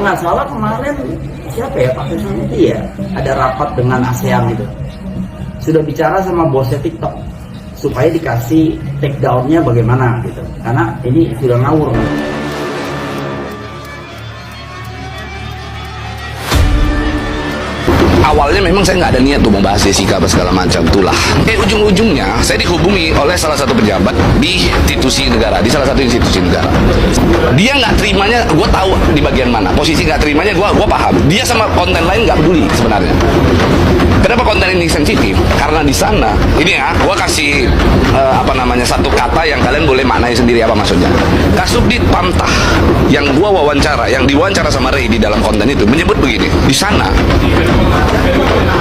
nggak salah kemarin siapa ya, Pak Krisnamurti ya, ada rapat dengan ASEAN gitu, sudah bicara sama bosnya TikTok supaya dikasih take down-nya bagaimana gitu, karena ini sudah ngawur. Awalnya memang saya nggak ada niat tuh membahas Jessica apa segala macam itulah. Ujung-ujungnya saya dihubungi oleh salah satu pejabat di institusi negara, di salah satu institusi negara. Dia nggak terimanya, gue tahu di bagian mana. Posisi nggak terimanya gue paham. Dia sama konten lain nggak peduli sebenarnya. Kenapa konten ini sensitif? Karena di sana, ini ya, gue kasih satu kata yang kalian boleh maknai sendiri apa maksudnya. Kasubdit Pamtah yang gue wawancara, yang diwawancara sama Ray di dalam konten itu menyebut begini, di sana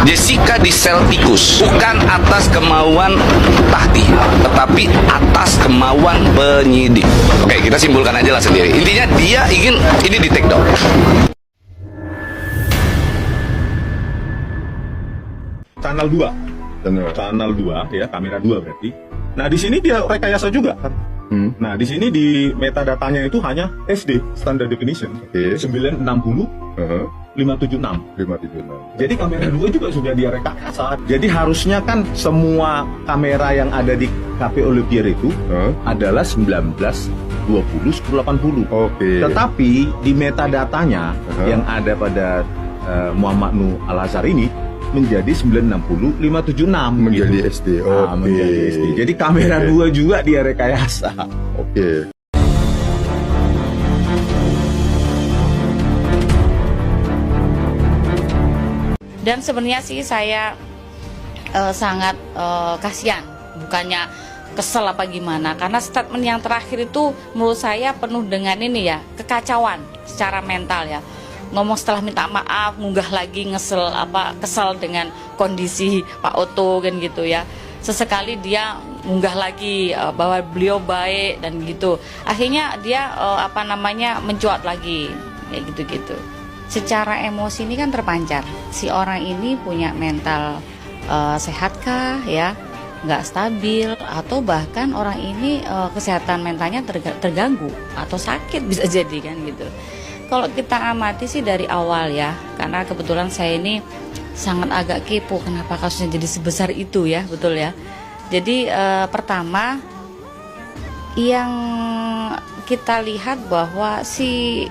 Jessica di sel tikus bukan atas kemauan Tahti, tetapi atas kemauan penyidik. Oke, kita simpulkan aja lah sendiri. Intinya dia ingin ini di take down. Channel 2. Channel 2 ya, kamera 2 berarti. Nah, di sini dia rekayasa juga kan. Nah, di sini di metadatanya itu hanya SD, standard definition. 960 576. Jadi kamera 2 juga sudah dia rekayasa. Jadi harusnya kan semua kamera yang ada di KP Olivier itu adalah 19 20 10 80. Tetapi di metadatanya yang ada pada Muhammad Nuh Al-Azhar ini menjadi 960 576 menjadi gitu. SD. Menjadi SD. Jadi kamera 2 juga dia rekayasa. Dan sebenarnya sih saya sangat kasihan, bukannya kesel apa gimana, karena statement yang terakhir itu menurut saya penuh dengan ini ya, kekacauan secara mental ya. Ngomong setelah minta maaf, ngunggah lagi kesel dengan kondisi Pak Otto kan gitu ya. Sesekali dia ngunggah lagi bahwa beliau baik dan gitu. Akhirnya dia mencuat lagi kayak gitu-gitu. Secara emosi ini kan terpancar. Si orang ini punya mental sehatkah ya? Nggak stabil, atau bahkan orang ini kesehatan mentalnya terganggu atau sakit bisa jadi kan gitu. Kalau kita amati sih dari awal ya, karena kebetulan saya ini sangat agak kepo kenapa kasusnya jadi sebesar itu ya, betul ya. Jadi pertama yang kita lihat bahwa si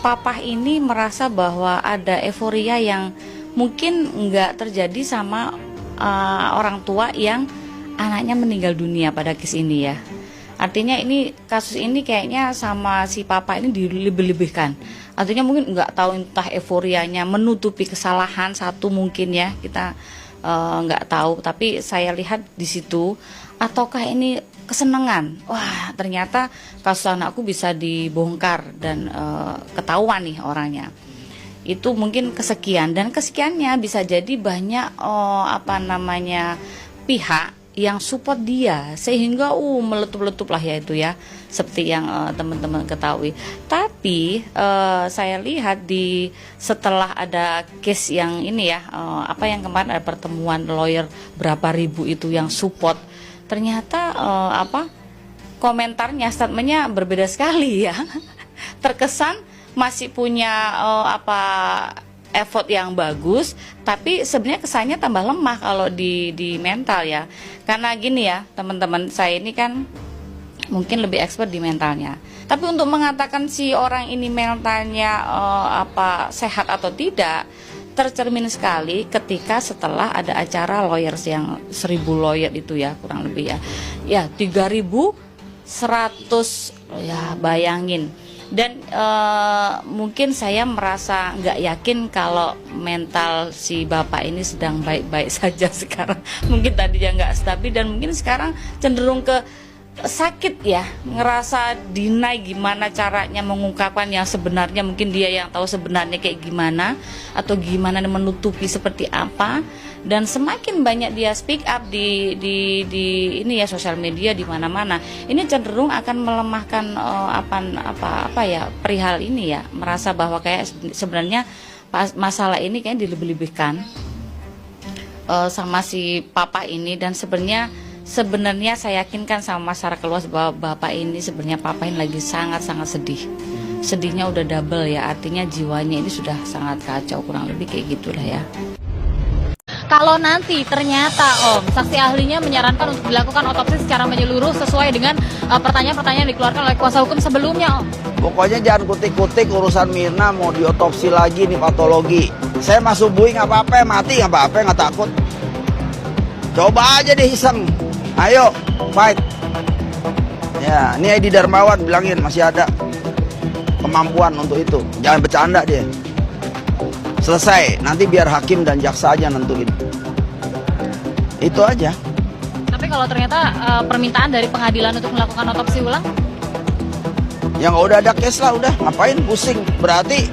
papa ini merasa bahwa ada euforia yang mungkin nggak terjadi sama orang tua yang anaknya meninggal dunia pada kes ini ya. Artinya ini kasus ini kayaknya sama si papa ini dilebih-lebihkan. Artinya mungkin nggak tahu entah euforianya menutupi kesalahan satu mungkin ya, kita nggak tahu. Tapi saya lihat di situ, ataukah ini kesenangan? Wah, ternyata kasus anakku bisa dibongkar dan ketahuan nih orangnya. Itu mungkin kesekian, dan kesekiannya bisa jadi banyak pihak yang support dia sehingga meletup-letup lah ya itu ya, seperti yang teman-teman ketahui. Tapi saya lihat setelah ada case yang ini ya, yang kemarin ada pertemuan lawyer berapa ribu itu yang support, ternyata komentarnya, statementnya berbeda sekali ya. Terkesan masih punya effort yang bagus, tapi sebenarnya kesannya tambah lemah kalau di mental ya. Karena gini ya teman-teman, saya ini kan mungkin lebih expert di mentalnya. Tapi untuk mengatakan si orang ini mentalnya sehat atau tidak, tercermin sekali ketika setelah ada acara lawyers yang 1000 lawyer itu ya, kurang lebih ya 3100 ya, bayangin. Dan mungkin saya merasa nggak yakin kalau mental si bapak ini sedang baik-baik saja sekarang. Mungkin tadinya nggak stabil dan mungkin sekarang cenderung ke sakit ya, ngerasa deny gimana caranya mengungkapkan yang sebenarnya, mungkin dia yang tahu sebenarnya kayak gimana atau gimana menutupi seperti apa. Dan semakin banyak dia speak up di ini ya, sosial media di mana-mana, ini cenderung akan melemahkan perihal ini ya, merasa bahwa kayak sebenarnya masalah ini kayak dilebih-lebihkan sama si papa ini. Dan sebenarnya saya yakinkan sama masyarakat luas bahwa bapak ini sebenarnya papa ini lagi sangat-sangat sedih. sedihnya udah double ya, artinya jiwanya ini sudah sangat kacau, kurang lebih kayak gitulah ya. Kalau nanti ternyata saksi ahlinya menyarankan untuk dilakukan otopsi secara menyeluruh sesuai dengan pertanyaan-pertanyaan yang dikeluarkan oleh kuasa hukum sebelumnya, Pokoknya jangan kutik-kutik urusan Mirna mau diotopsi lagi nih patologi. Saya masuk bui nggak apa-apa, mati nggak apa-apa, nggak takut. Coba aja deh iseng. Ayo, fight. Ya, ini Edi Darmawan bilangin masih ada kemampuan untuk itu. Jangan bercanda dia. Selesai, nanti biar hakim dan jaksa aja nentuin. Itu aja. Tapi kalau ternyata permintaan dari pengadilan untuk melakukan otopsi ulang? Yang udah ada case lah, udah ngapain pusing. Berarti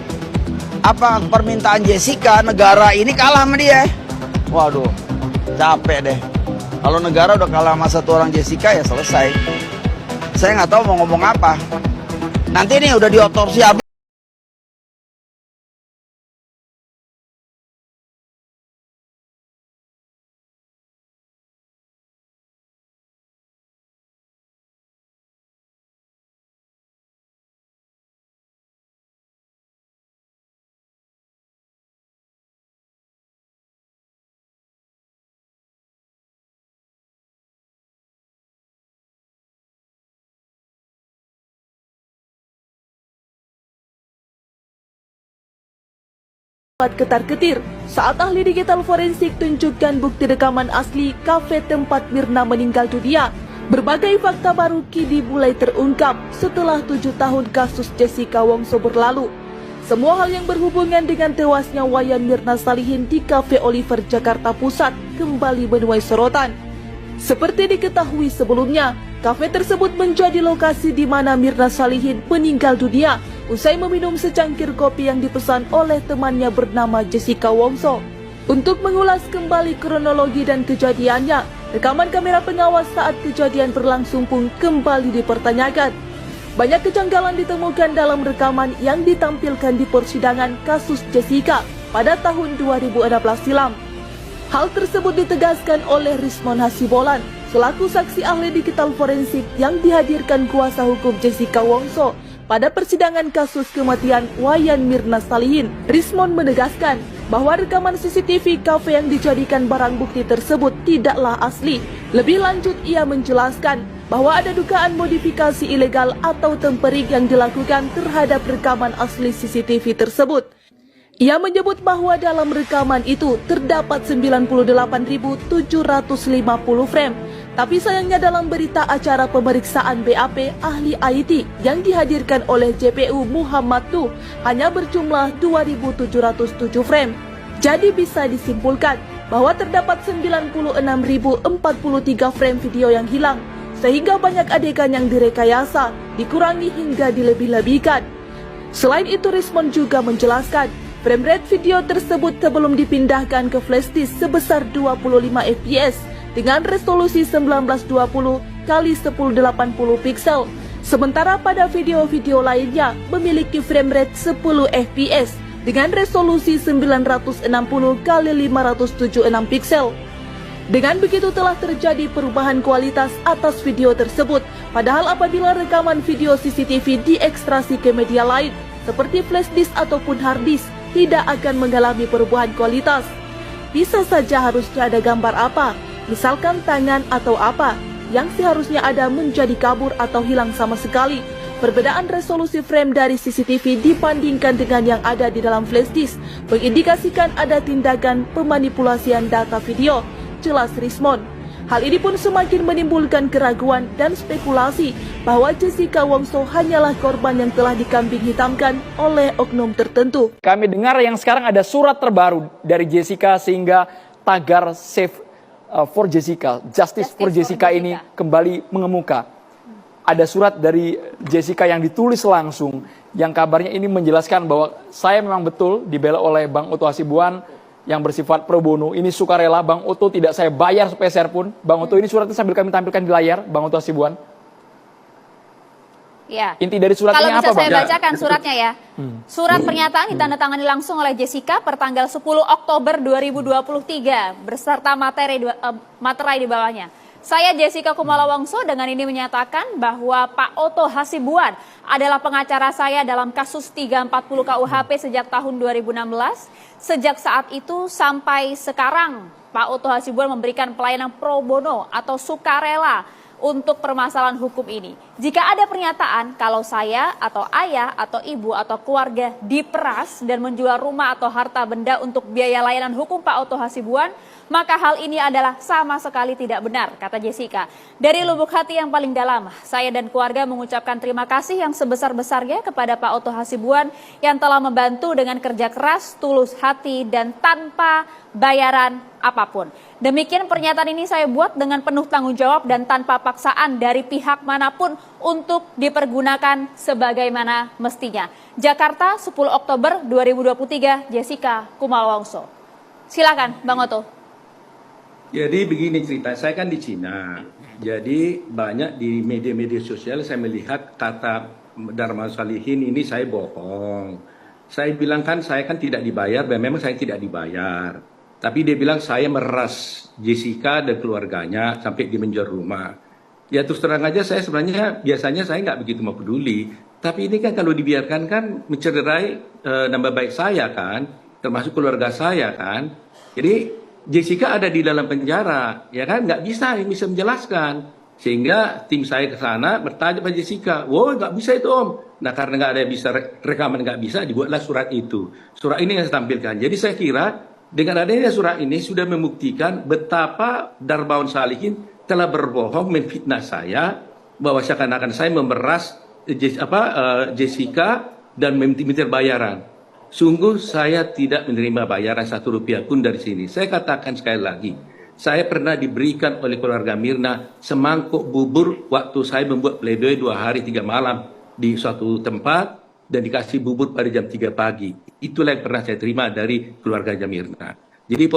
apa permintaan Jessica, negara ini kalah sama dia. Waduh, capek deh. Kalau negara udah kalah sama satu orang Jessica ya selesai. Saya nggak tahu mau ngomong apa. Nanti nih udah diotopsi habis. ketar-ketir saat ahli digital forensik tunjukkan bukti rekaman asli kafe tempat Mirna meninggal dunia. Berbagai fakta baru kini mulai terungkap setelah 7 tahun kasus Jessica Wongso berlalu. Semua hal yang berhubungan dengan tewasnya Wayan Mirna Salihin di Cafe Oliver Jakarta Pusat kembali menuai sorotan. Seperti diketahui sebelumnya, kafe tersebut menjadi lokasi di mana Mirna Salihin meninggal dunia usai meminum secangkir kopi yang dipesan oleh temannya bernama Jessica Wongso. Untuk mengulas kembali kronologi dan kejadiannya, rekaman kamera pengawas saat kejadian berlangsung pun kembali dipertanyakan. Banyak kejanggalan ditemukan dalam rekaman yang ditampilkan di persidangan kasus Jessica pada tahun 2016 silam. Hal tersebut ditegaskan oleh Rismon Hasibolan selaku saksi ahli digital forensik yang dihadirkan kuasa hukum Jessica Wongso pada persidangan kasus kematian Wayan Mirna Salihin. Rismon menegaskan bahwa rekaman CCTV kafe yang dijadikan barang bukti tersebut tidaklah asli. Lebih lanjut, ia menjelaskan bahwa ada dugaan modifikasi ilegal atau tempering yang dilakukan terhadap rekaman asli CCTV tersebut. Ia menyebut bahwa dalam rekaman itu terdapat 98.750 frame. Tapi sayangnya dalam berita acara pemeriksaan BAP ahli IT yang dihadirkan oleh JPU Muhammad Tuh hanya berjumlah 2.707 frame. Jadi bisa disimpulkan bahwa terdapat 96.043 frame video yang hilang, sehingga banyak adegan yang direkayasa, dikurangi hingga dilebih-lebihkan. Selain itu, Rismon juga menjelaskan frame rate video tersebut sebelum dipindahkan ke flash disk sebesar 25 fps dengan resolusi 1920 x 1080 pixel. Sementara pada video-video lainnya memiliki frame rate 10 fps dengan resolusi 960 x 576 pixel. Dengan begitu telah terjadi perubahan kualitas atas video tersebut. Padahal apabila rekaman video CCTV diekstrasi ke media lain seperti flash disk ataupun hard disk, tidak akan mengalami perubahan kualitas. Bisa saja harusnya ada gambar apa, misalkan tangan atau apa, yang seharusnya ada menjadi kabur atau hilang sama sekali. Perbedaan resolusi frame dari CCTV dibandingkan dengan yang ada di dalam flash disk mengindikasikan ada tindakan pemanipulasian data video, jelas Rismon. Hal ini pun semakin menimbulkan keraguan dan spekulasi bahwa Jessica Wongso hanyalah korban yang telah dikambing hitamkan oleh oknum tertentu. Kami dengar yang sekarang ada surat terbaru dari Jessica sehingga tagar Save for Jessica, Justice for Jessica ini kembali mengemuka. Ada surat dari Jessica yang ditulis langsung yang kabarnya ini menjelaskan bahwa saya memang betul dibela oleh Bang Oto Hasibuan yang bersifat pro bono. Ini sukarela, Bang Oto tidak saya bayar sepeser pun. Bang Oto, ini suratnya sambil kami tampilkan di layar, Bang Oto Hasibuan. Ya. Inti dari suratnya Kalau bisa apa, Bang? saya bacakan suratnya ya. Surat pernyataan ditandatangani langsung oleh Jessica pertanggal 10 Oktober 2023 beserta materai di bawahnya. Saya Jessica Kumala Wongso dengan ini menyatakan bahwa Pak Otto Hasibuan adalah pengacara saya dalam kasus 340 KUHP sejak tahun 2016. Sejak saat itu sampai sekarang Pak Otto Hasibuan memberikan pelayanan pro bono atau sukarela untuk permasalahan hukum ini. Jika ada pernyataan kalau saya atau ayah atau ibu atau keluarga diperas dan menjual rumah atau harta benda untuk biaya layanan hukum Pak Otto Hasibuan, maka hal ini adalah sama sekali tidak benar, kata Jessica. Dari lubuk hati yang paling dalam, saya dan keluarga mengucapkan terima kasih yang sebesar-besarnya kepada Pak Otto Hasibuan yang telah membantu dengan kerja keras, tulus hati, dan tanpa bayaran apapun. Demikian pernyataan ini saya buat dengan penuh tanggung jawab dan tanpa paksaan dari pihak manapun untuk dipergunakan sebagaimana mestinya. Jakarta, 10 Oktober 2023, Jessica Kumala Wongso. Silakan, Bang Otto. Jadi begini cerita, saya kan di Cina. Jadi banyak di media-media sosial saya melihat kata Darmawan Salihin ini saya bohong. Saya bilang kan saya kan tidak dibayar dan memang saya tidak dibayar. Tapi dia bilang saya meras Jessica dan keluarganya sampai di menjual rumah. Ya terus terang aja saya sebenarnya biasanya saya nggak begitu mau peduli. Tapi ini kan kalau dibiarkan kan mencederai nama baik saya kan, termasuk keluarga saya kan. Jadi Jessica ada di dalam penjara, ya kan nggak bisa menjelaskan. Sehingga tim saya ke sana bertanya pada Jessica, wow nggak bisa itu om. Nah karena nggak ada yang bisa rekaman nggak bisa, dibuatlah surat itu. Surat ini yang saya tampilkan. Jadi saya kira dengan adanya surat ini sudah membuktikan betapa Darmawan Salihin telah berbohong menfitnah saya bahwa seakan-akan saya memeras Jessica dan meminta bayaran. Sungguh saya tidak menerima bayaran 1 rupiah pun dari sini. Saya katakan sekali lagi, saya pernah diberikan oleh keluarga Mirna semangkuk bubur waktu saya membuat pledoi 2 hari 3 malam di suatu tempat dan dikasih bubur pada jam 3 pagi. Itulah yang pernah saya terima dari keluarga Mirna. Jadi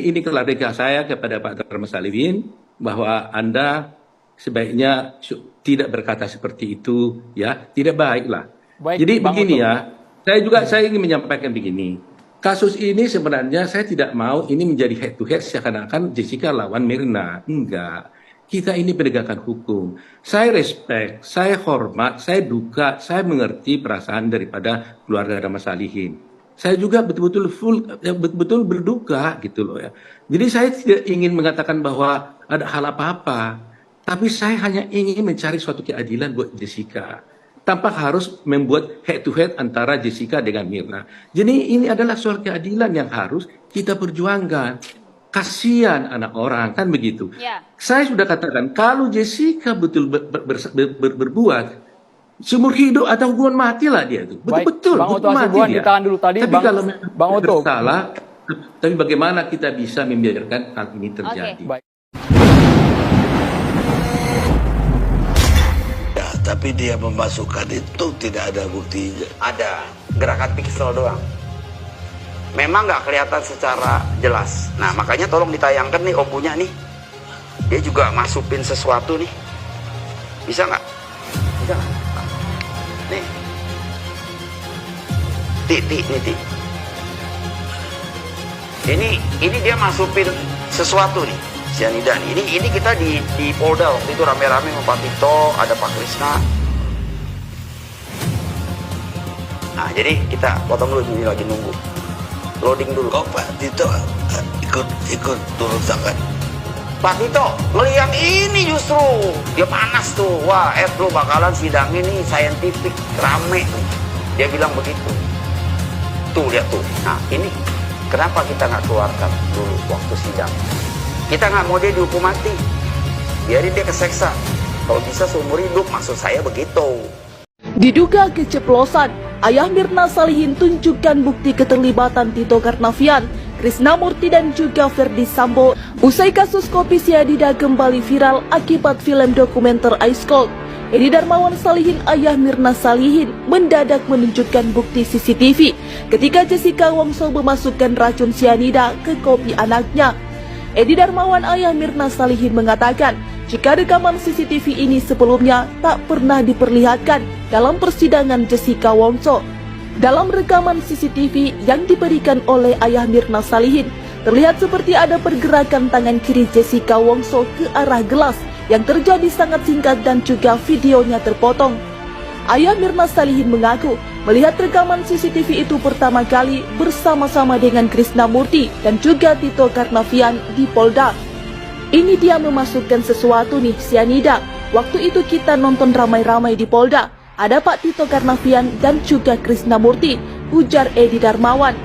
ini klarifikasi saya kepada Pak Darmawan Salihin bahwa Anda sebaiknya tidak berkata seperti itu, ya tidak baiklah. Jadi begini ya. Saya ingin menyampaikan begini. Kasus ini sebenarnya saya tidak mau ini menjadi head to head seakan-akan Jessica lawan Mirna. Enggak. Kita ini penegakan hukum. Saya respect, saya hormat, saya duka, saya mengerti perasaan daripada keluarga Darmawan Salihin. Saya juga betul-betul berduka gitu loh ya. Jadi saya tidak ingin mengatakan bahwa ada hal apa-apa. Tapi saya hanya ingin mencari suatu keadilan buat Jessica. Tanpa harus membuat head to head antara Jessica dengan Mirna. Jadi ini adalah soal keadilan yang harus kita perjuangkan. Kasihan anak orang, kan begitu. Ya. Saya sudah katakan, kalau Jessica betul berbuat, seumur hidup atau hukuman mati lah dia itu. Betul-betul, hukuman mati dia. Ditahan dulu tadi, tapi kalau Bang Otto bersalah, tapi bagaimana kita bisa membiarkan hal ini terjadi? Okay. Tapi dia memasukkan itu tidak ada buktinya. Ada gerakan pixel doang. Memang nggak kelihatan secara jelas. Nah makanya tolong ditayangkan nih om punya nih. Dia juga masukin sesuatu nih. Bisa nggak? Bisa nggak? Nih. Nih. Ini dia masukin sesuatu nih. Cyanida. Ini kita di Polda waktu itu rame-rame sama Pak Tito, ada Pak Krisna. Nah, jadi kita potong dulu, ini lagi nunggu. Loading dulu. Kok Pak Tito ikut turun tangan? Pak Tito ngeliat ini justru dia panas tuh. Wah, lu bakalan sidang ini saintifik rame nih. Dia bilang begitu. Tuh lihat tuh. Nah, ini kenapa kita nggak keluarkan dulu waktu sidang? Kita nggak mau dia dihukum mati, biarin dia keseksa. Kalau bisa seumur hidup, maksud saya begitu. Diduga keceplosan, ayah Mirna Salihin tunjukkan bukti keterlibatan Tito Karnavian, Krisnamurti dan juga Ferdi Sambo. Usai kasus kopi sianida kembali viral akibat film dokumenter Ice Cold, Edi Darmawan Salihin, ayah Mirna Salihin, mendadak menunjukkan bukti CCTV ketika Jessica Wongso memasukkan racun sianida ke kopi anaknya. Edi Darmawan, ayah Mirna Salihin, mengatakan jika rekaman CCTV ini sebelumnya tak pernah diperlihatkan dalam persidangan Jessica Wongso. Dalam rekaman CCTV yang diberikan oleh ayah Mirna Salihin, terlihat seperti ada pergerakan tangan kiri Jessica Wongso ke arah gelas yang terjadi sangat singkat dan juga videonya terpotong. Ayah Mirna Salihin mengaku melihat rekaman CCTV itu pertama kali bersama-sama dengan Krisnamurti dan juga Tito Karnavian di Polda. Ini dia memasukkan sesuatu nih, sianida. Waktu itu kita nonton ramai-ramai di Polda. Ada Pak Tito Karnavian dan juga Krisnamurti, ujar Edi Darmawan.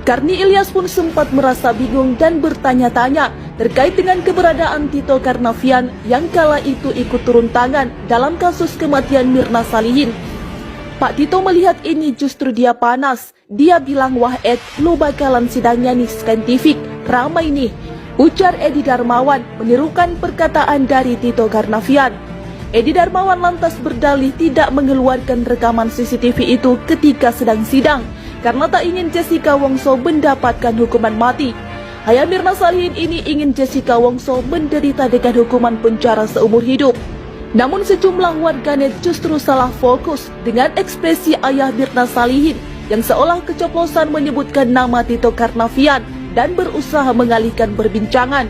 Karni Ilyas pun sempat merasa bingung dan bertanya-tanya terkait dengan keberadaan Tito Karnavian yang kala itu ikut turun tangan dalam kasus kematian Mirna Salihin. Pak Tito melihat ini justru dia panas. Dia bilang, wah Ed, lu bakalan sidangnya nih saintifik, ramai nih, ujar Edi Darmawan menirukan perkataan dari Tito Karnavian. Edi Darmawan lantas berdalih tidak mengeluarkan rekaman CCTV itu ketika sedang sidang karena tak ingin Jessica Wongso mendapatkan hukuman mati. Ayah Mirna Salihin ini ingin Jessica Wongso menderita dengan hukuman penjara seumur hidup. Namun sejumlah warganet justru salah fokus dengan ekspresi ayah Mirna Salihin yang seolah keceplosan menyebutkan nama Tito Karnavian dan berusaha mengalihkan perbincangan.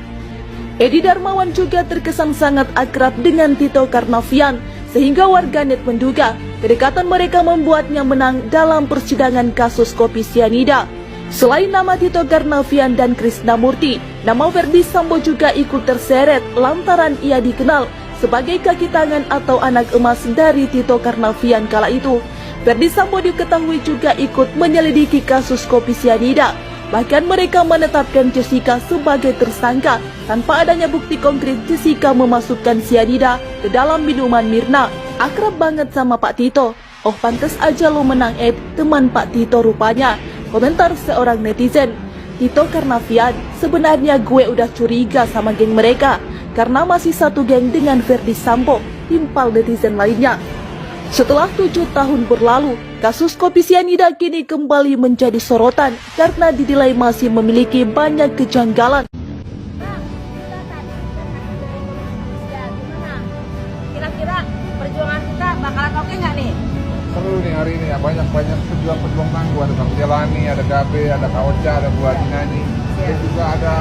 Edi Darmawan juga terkesan sangat akrab dengan Tito Karnavian sehingga warganet menduga kedekatan mereka membuatnya menang dalam persidangan kasus kopi sianida. Selain nama Tito Karnavian dan Krisnamurti, nama Verdi Sambo juga ikut terseret lantaran ia dikenal sebagai kaki tangan atau anak emas dari Tito Karnavian kala itu. Verdi Sambo diketahui juga ikut menyelidiki kasus kopi sianida. Bahkan mereka menetapkan Jessica sebagai tersangka tanpa adanya bukti konkret Jessica memasukkan sianida ke dalam minuman Mirna. Akrab banget sama Pak Tito. Oh pantes aja lo menang Ed, teman Pak Tito rupanya. Komentar seorang netizen. Tito Karnavian, sebenarnya gue udah curiga sama geng mereka karena masih satu geng dengan Verdi Sambo, timpal netizen lainnya. Setelah 7 tahun berlalu, kasus kopi sianida kini kembali menjadi sorotan karena dinilai masih memiliki banyak kejanggalan. Kira-kira perjuangan kita bakalan oke nggak nih? Seru nih hari ini ya, banyak pejuang-pejuang tangguh. Ada Bang Jelani, ada Gabe, ada Kak Ocha, ada Bu Adinani, dan juga ada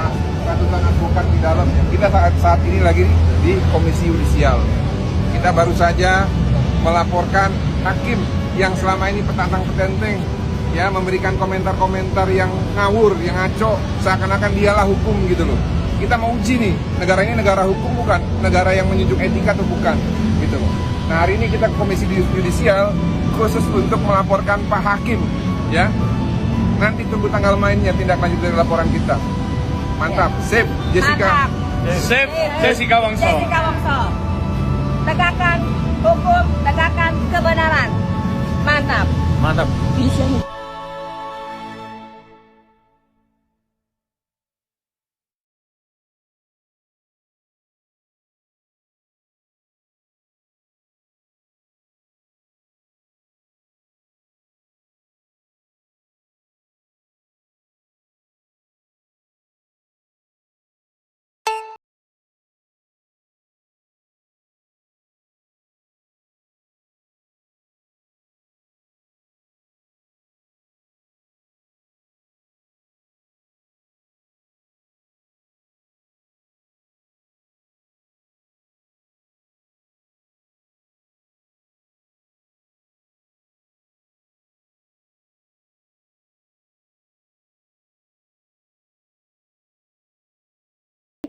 ratusan advokat di dalam. Kita saat ini lagi di Komisi Yudisial. Kita baru saja melaporkan hakim yang selama ini petantang-petenteng ya, memberikan komentar-komentar yang ngawur, yang ngaco, seakan-akan dialah hukum gitu loh. Kita mau uji nih, negara ini negara hukum bukan, negara yang menjunjung etika atau bukan gitu loh. Nah hari ini kita ke Komisi Yudisial khusus untuk melaporkan Pak Hakim ya. Nanti tunggu tanggal mainnya, tindak lanjut dari laporan kita. Mantap, sip Jessica. Sip Jessica Wongso. Jessica Wongso. Tegakkan hukum, tegakkan kebenaran. Mantap. Mantap.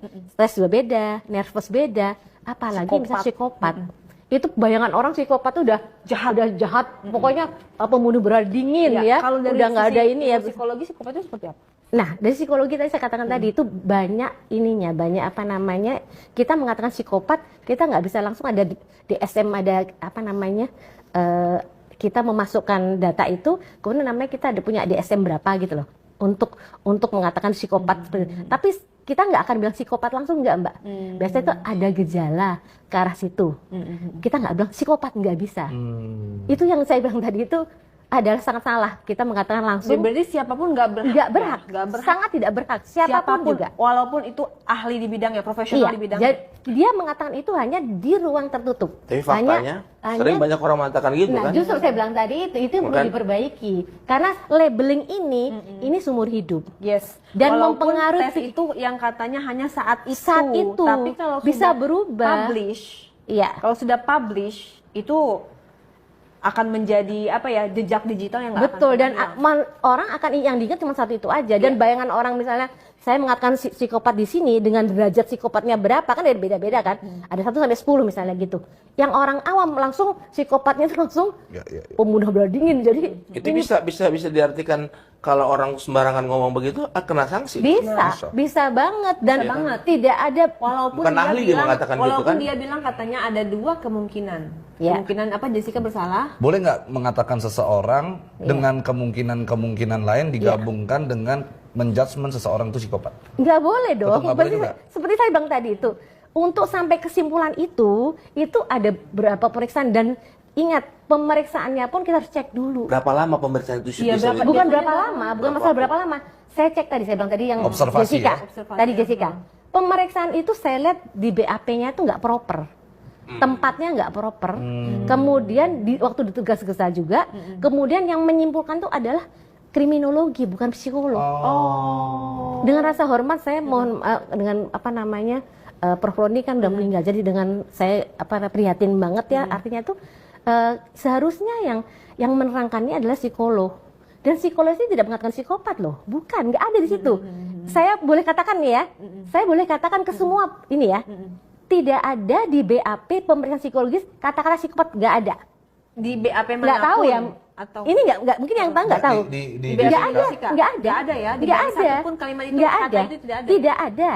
Stres juga beda, nervous beda, apalagi misalnya psikopat. Itu bayangan orang psikopat tuh udah jahat, pokoknya pembunuh berat dingin ya. Kalau dari udah nggak ada ini ya. Psikologi psikopat itu seperti apa? Nah, dari psikologi tadi saya katakan tadi itu banyak ininya, banyak apa namanya, kita mengatakan psikopat, kita nggak bisa langsung ada di SM ada apa namanya, kita memasukkan data itu, kemudian namanya kita ada punya DSM berapa gitu loh, untuk mengatakan psikopat. Tapi kita nggak akan bilang psikopat langsung, nggak Mbak. Biasanya itu ada gejala ke arah situ. Kita nggak bilang psikopat, nggak bisa. Itu yang saya bilang tadi itu adalah sangat salah. Kita mengatakan langsung. Berarti siapapun nggak berhak. Nggak berhak. Nggak berhak. Sangat tidak berhak. Siapapun juga. Walaupun itu ahli di bidangnya, profesional di bidangnya. Dia mengatakan itu hanya di ruang tertutup. Tapi faktanya sering banyak orang mengatakan gitu kan. Justru saya bilang tadi itu perlu diperbaiki. Karena labeling ini seumur hidup. Yes. Dan walaupun mempengaruhi tes itu yang katanya hanya saat itu. Saat itu. Tapi kalau bisa sudah berubah. Publish. Iya. Kalau sudah publish itu akan menjadi apa ya, jejak digital yang nggak betul, akan dan orang akan yang diingat cuma satu itu aja. Dan bayangan orang, misalnya saya mengatakan psikopat di sini dengan derajat psikopatnya berapa kan beda-beda kan. Ada 1 sampai 10 misalnya gitu. Yang orang awam langsung psikopatnya itu langsung pembunuh belah dingin. Jadi itu bisa diartikan kalau orang sembarangan ngomong begitu kena sanksi. Bisa banget, dan tidak ada, walaupun bukan ahli dia mengatakan gitu kan. Walaupun dia bilang katanya ada 2 kemungkinan. Kemungkinan apa, Jessica bersalah? Boleh nggak mengatakan seseorang dengan kemungkinan lain digabungkan dengan menjudgment seseorang itu psikopat? Nggak boleh dong. Seperti saya bilang tadi itu, untuk sampai kesimpulan itu ada berapa pemeriksaan, dan ingat pemeriksaannya pun kita harus cek dulu. Berapa lama pemeriksaan itu? Bukan berapa lama, bukan masalah berapa lama. Saya cek tadi, saya bilang tadi yang observasi, Jessica. Tadi Jessica. Pemeriksaan itu saya lihat di BAP-nya itu nggak proper. Tempatnya nggak proper. Kemudian waktu ditugas-tugas juga, kemudian yang menyimpulkan itu adalah kriminologi, bukan psikolog. Dengan rasa hormat saya mohon dengan Prof. Roni kan udah meninggal, jadi dengan saya prihatin banget ya. Artinya tuh seharusnya yang menerangkannya adalah psikolog. Dan psikolog ini tidak mengatakan psikopat loh, bukan, nggak ada di situ. Saya boleh katakan nih ya, saya boleh katakan ke semua ini ya. Tidak ada di BAP pemeriksaan psikologis kata-kata psikopat, nggak ada. Di BAP manapun? Nggak tahu ya. Atau ini nggak mungkin yang tahu nggak tahu. Nggak ada ya. Nggak ada. Satupun kalimat itu, nggak kata ada. itu tidak ada. Tidak ada.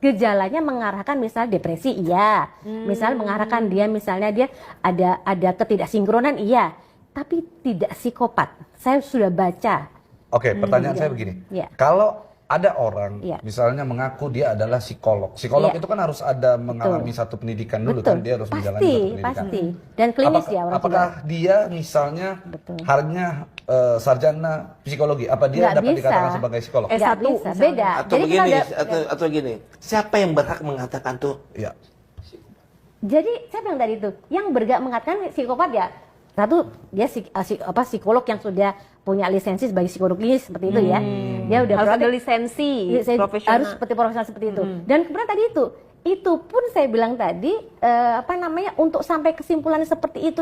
Gejalanya mengarahkan misal depresi, iya. Misal mengarahkan misalnya dia ada ketidaksinkronan, iya. Tapi tidak psikopat. Saya sudah baca. Oke, pertanyaan saya begini. Kalau ada orang misalnya mengaku dia adalah psikolog. Psikolog itu kan harus ada mengalami satu pendidikan dulu kan, dia harus menjalani satu pendidikan. Pasti. Dan klinis apakah dia misalnya hanya sarjana psikologi? Apa dia dapat dikatakan sebagai psikolog? S1 bisa, beda. Atau gini, siapa yang berhak mengatakan tuh? Ya. Jadi saya bilang tadi itu, yang berhak mengatakan psikopat ya satu, dia psikolog yang sudah punya lisensi sebagai psikolog klinis seperti itu ya. Dia udah harus ada lisensi profesional. Harus seperti profesional seperti itu. Dan kemudian tadi itu pun saya bilang tadi untuk sampai kesimpulan seperti itu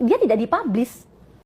dia tidak dipublish.